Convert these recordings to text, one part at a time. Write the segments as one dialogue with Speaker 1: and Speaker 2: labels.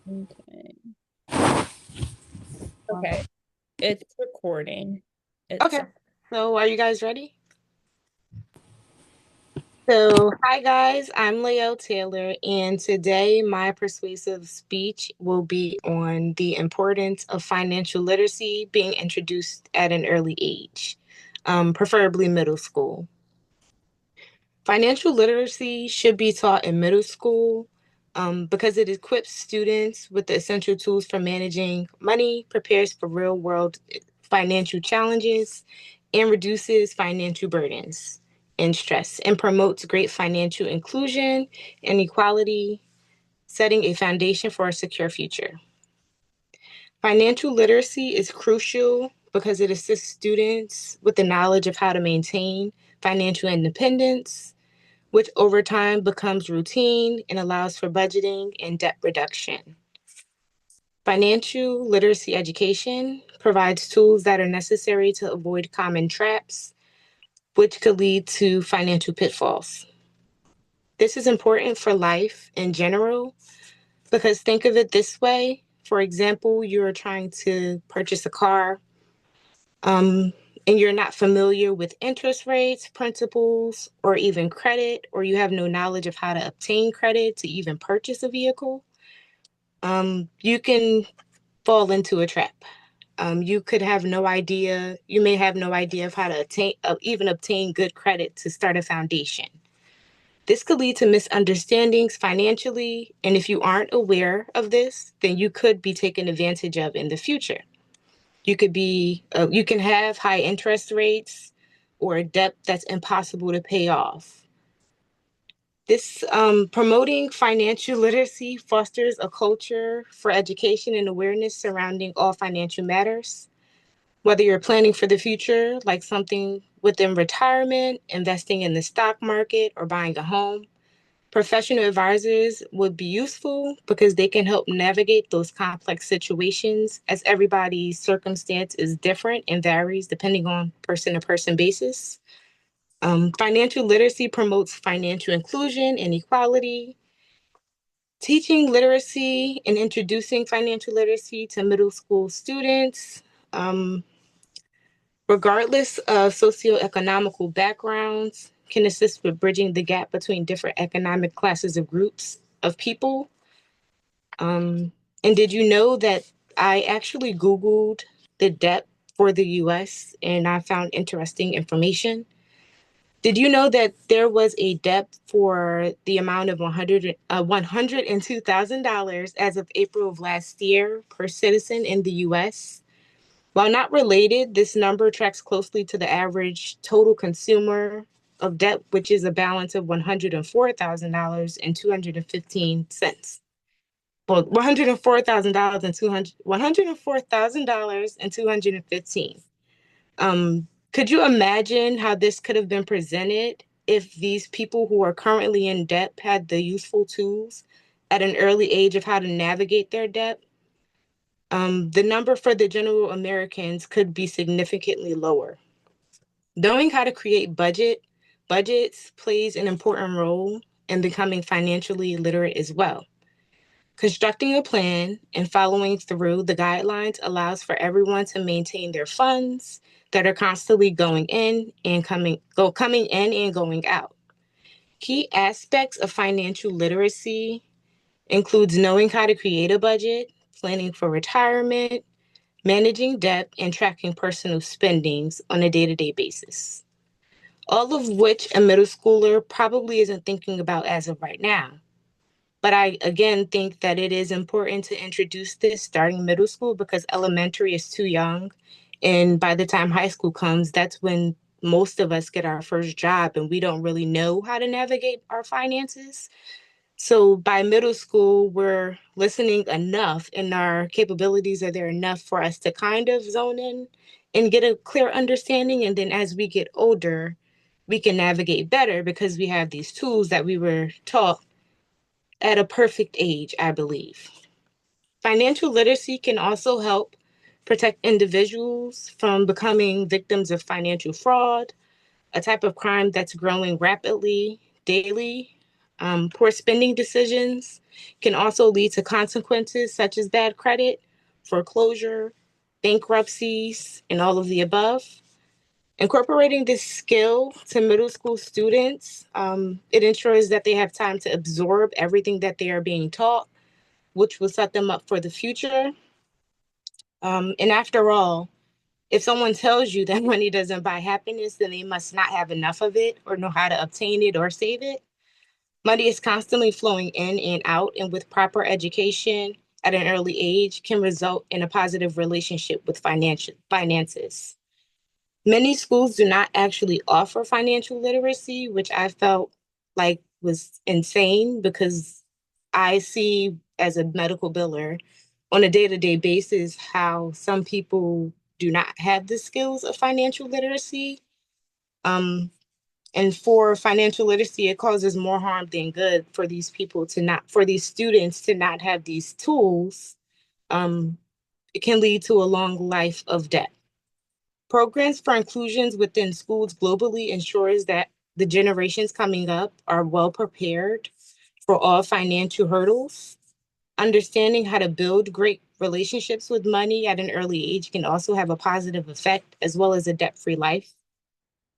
Speaker 1: Okay. Okay. It's recording. It's
Speaker 2: Okay, so are you guys ready? So, hi guys, I'm Leo Taylor, and today my persuasive speech will be on the importance of financial literacy being introduced at an early age, preferably middle school. Financial literacy should be taught in middle school because it equips students with the essential tools for managing money, prepares for real world financial challenges, and reduces financial burdens and stress, and promotes great financial inclusion and equality, setting a foundation for a secure future. Financial literacy is crucial because it assists students with the knowledge of how to maintain financial independence, which over time becomes routine and allows for budgeting and debt reduction. Financial literacy education provides tools that are necessary to avoid common traps, which could lead to financial pitfalls. This is important for life in general because think of it this way. For example, you're trying to purchase a car, um, and you're not familiar with interest rates, principles, or even credit, or you have no knowledge of how to obtain credit to even purchase a vehicle, you can fall into a trap. You could have no idea, you may have no idea of how to even obtain good credit to start a foundation. This could lead to misunderstandings financially, and if you aren't aware of this, then you could be taken advantage of in the future. You can have high interest rates or a debt that's impossible to pay off. This promoting financial literacy fosters a culture for education and awareness surrounding all financial matters. Whether you're planning for the future, like something within retirement, investing in the stock market, or buying a home, professional advisors would be useful because they can help navigate those complex situations as everybody's circumstance is different and varies depending on person to person basis. Financial literacy promotes financial inclusion and equality. Teaching literacy and introducing financial literacy to middle school students, um, regardless of socioeconomical backgrounds, can assist with bridging the gap between different economic classes of groups of people. Um, and did you know that I actually Googled the debt for the US and I found interesting information? Did you know that there was a debt for the amount of $102,000 as of April of last year per citizen in the US? While not related, this number tracks closely to the average total consumer of debt, which is a balance of $104,000 and 215 cents. Well, $104,000 and 200 $104,000 and 215. Could you imagine how this could have been presented if these people who are currently in debt had the useful tools at an early age of how to navigate their debt? The number for the general Americans could be significantly lower. Knowing how to create budgets plays an important role in becoming financially literate as well. Constructing a plan and following through the guidelines allows for everyone to maintain their funds that are constantly coming in and going out. Key aspects of financial literacy includes knowing how to create a budget, planning for retirement, managing debt, and tracking personal spendings on a day-to-day basis. All of which a middle schooler probably isn't thinking about as of right now. But I again think that it is important to introduce this starting middle school because elementary is too young. And by the time high school comes, that's when most of us get our first job and we don't really know how to navigate our finances. So by middle school, we're listening enough and our capabilities are there enough for us to kind of zone in and get a clear understanding. And then as we get older, we can navigate better because we have these tools that we were taught at a perfect age, I believe. Financial literacy can also help protect individuals from becoming victims of financial fraud, a type of crime that's growing rapidly daily. Poor spending decisions can also lead to consequences such as bad credit, foreclosure, bankruptcies, and all of the above. Incorporating this skill to middle school students, it ensures that they have time to absorb everything that they are being taught, which will set them up for the future. And after all, if someone tells you that money doesn't buy happiness, then they must not have enough of it or know how to obtain it or save it. Money is constantly flowing in and out, and with proper education at an early age can result in a positive relationship with finances. Many schools do not actually offer financial literacy, which I felt like was insane because I see as a medical biller on a day-to-day basis how some people do not have the skills of financial literacy. Um, and for financial literacy, it causes more harm than good for these people to not, for these students to not have these tools. Um, it can lead to a long life of debt. Programs for inclusions within schools globally ensures that the generations coming up are well prepared for all financial hurdles. Understanding how to build great relationships with money at an early age can also have a positive effect, as well as a debt free life.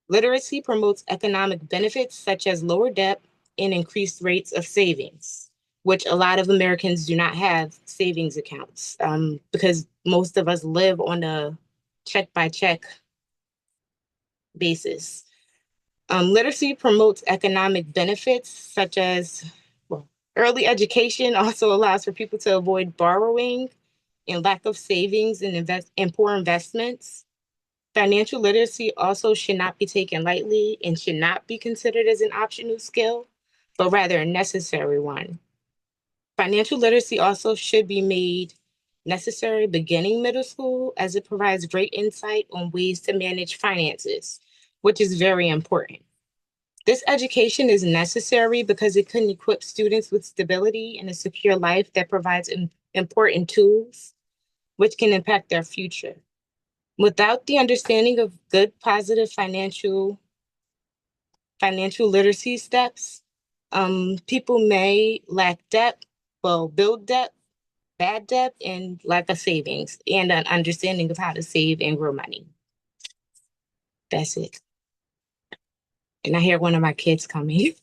Speaker 2: Literacy promotes economic benefits such as lower debt and increased rates of savings, which a lot of Americans do not have savings accounts because most of us live on a check by check basis. Literacy promotes economic benefits such as, well, early education also allows for people to avoid borrowing and lack of savings and poor investments. Financial literacy also should not be taken lightly and should not be considered as an optional skill, but rather a necessary one. Financial literacy also should be made necessary beginning middle school as it provides great insight on ways to manage finances, which is very important. This education is necessary because it can equip students with stability and a secure life that provides important tools which can impact their future. Without the understanding of good, positive financial literacy steps, people may lack debt, well, build debt, bad debt, and lack of savings and an understanding of how to save and grow money. That's it. And I hear one of my kids coming.